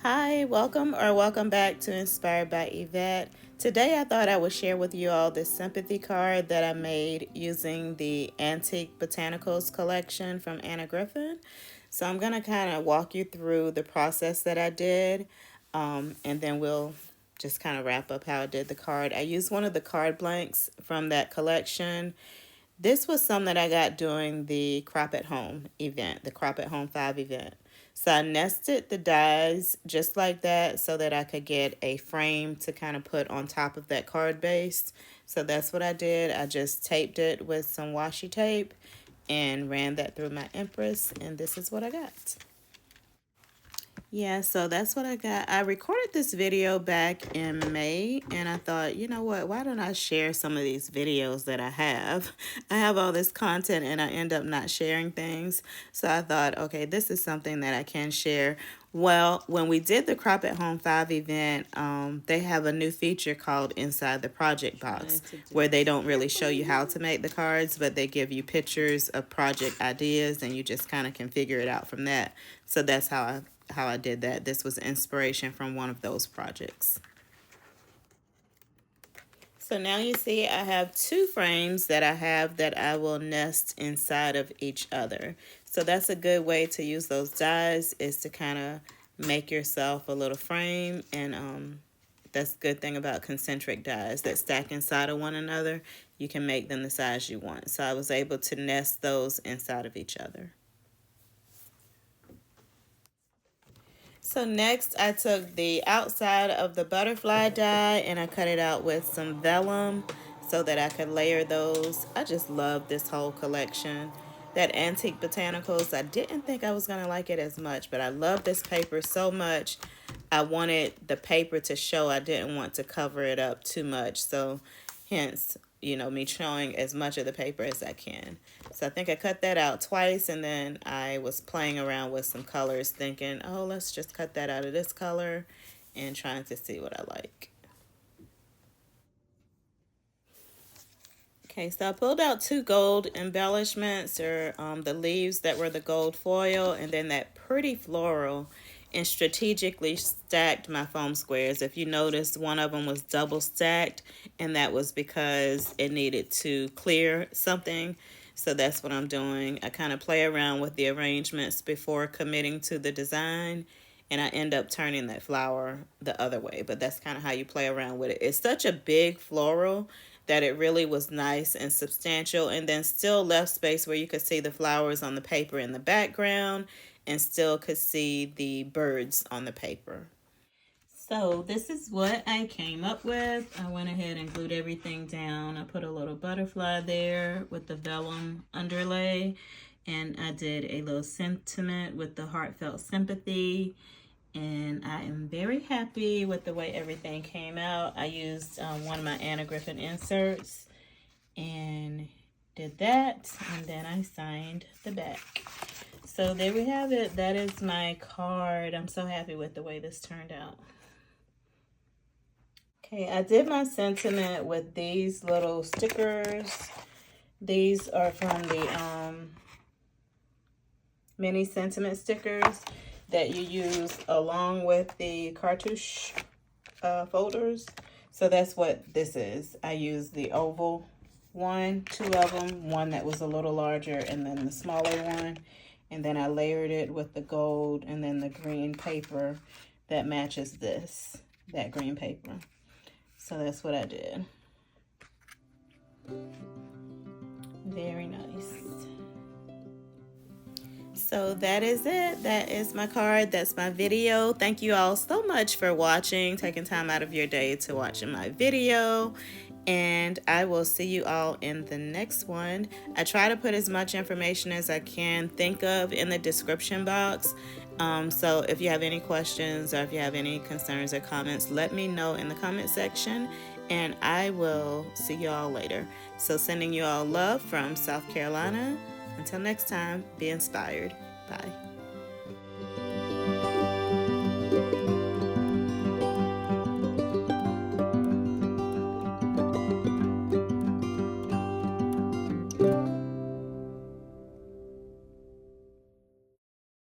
Hi, welcome back to Inspired by Yvette. Today I thought I would share with you all this sympathy card that I made using the Antique Botanicals collection from Anna Griffin. So I'm going to kind of walk you through the process that I did, and then we'll just kind of wrap up how I did the card. I used one of the card blanks from that collection. This was some that I got during the Crop at Home event, the Crop at Home 5 event. So I nested the dies just like that so that I could get a frame to kind of put on top of that card base. So that's what I did. I just taped it with some washi tape and ran that through my Empress, and this is what I got. Yeah, so that's what I got. I recorded this video back in May, and I thought, you know what, why don't I share some of these videos that I have? I have all this content and I end up not sharing things. So I thought, okay, this is something that I can share. Well, when we did the Crop at Home 5 event, they have a new feature called Inside the Project Box, where they don't really show you how to make the cards, but they give you pictures of project ideas, and you just kind of can figure it out from that. So that's how I did that. This was inspiration from one of those projects. So now you see I have two frames that I will nest inside of each other. So that's a good way to use those dies, is to kind of make yourself a little frame. And that's the good thing about concentric dies that stack inside of one another. You can make them the size you want. So I was able to nest those inside of each other. So next I took the outside of the butterfly die and I cut it out with some vellum so that I could layer those. I just love this whole collection. That Antique Botanicals, I didn't think I was going to like it as much, but I love this paper so much. I wanted the paper to show. I didn't want to cover it up too much. So hence, me showing as much of the paper as I can. So I think I cut that out twice, and then I was playing around with some colors thinking, oh, let's just cut that out of this color, and trying to see what I like. Okay, so I pulled out two gold embellishments, or the leaves that were the gold foil, and then that pretty floral, and strategically stacked my foam squares. If you notice, one of them was double stacked, and that was because it needed to clear something. So that's what I'm doing. I kind of play around with the arrangements before committing to the design, and I end up turning that flower the other way. But that's kind of how you play around with it. It's such a big floral that it really was nice and substantial, and then still left space where you could see the flowers on the paper in the background and still could see the birds on the paper. So this is what I came up with. I went ahead and glued everything down. I put a little butterfly there with the vellum underlay, and I did a little sentiment with the heartfelt sympathy. And I am very happy with the way everything came out. I used one of my Anna Griffin inserts and did that, and then I signed the back. So there we have it. That is my card. I'm so happy with the way this turned out. Okay, I did my sentiment with these little stickers. These are from the mini sentiment stickers that you use along with the cartouche folders. So that's what this is. I used the oval one, two of them, one that was a little larger and then the smaller one. And then I layered it with the gold and then the green paper that matches this, that green paper. So that's what I did. Very nice. So that is it. That is my card. That's my video. Thank you all so much for watching, taking time out of your day to watch my video. And I will see you all in the next one. I try to put as much information as I can think of in the description box. So if you have any questions or if you have any concerns or comments, let me know in the comment section, and I will see you all later. So sending you all love from South Carolina. Until next time, be inspired. Bye.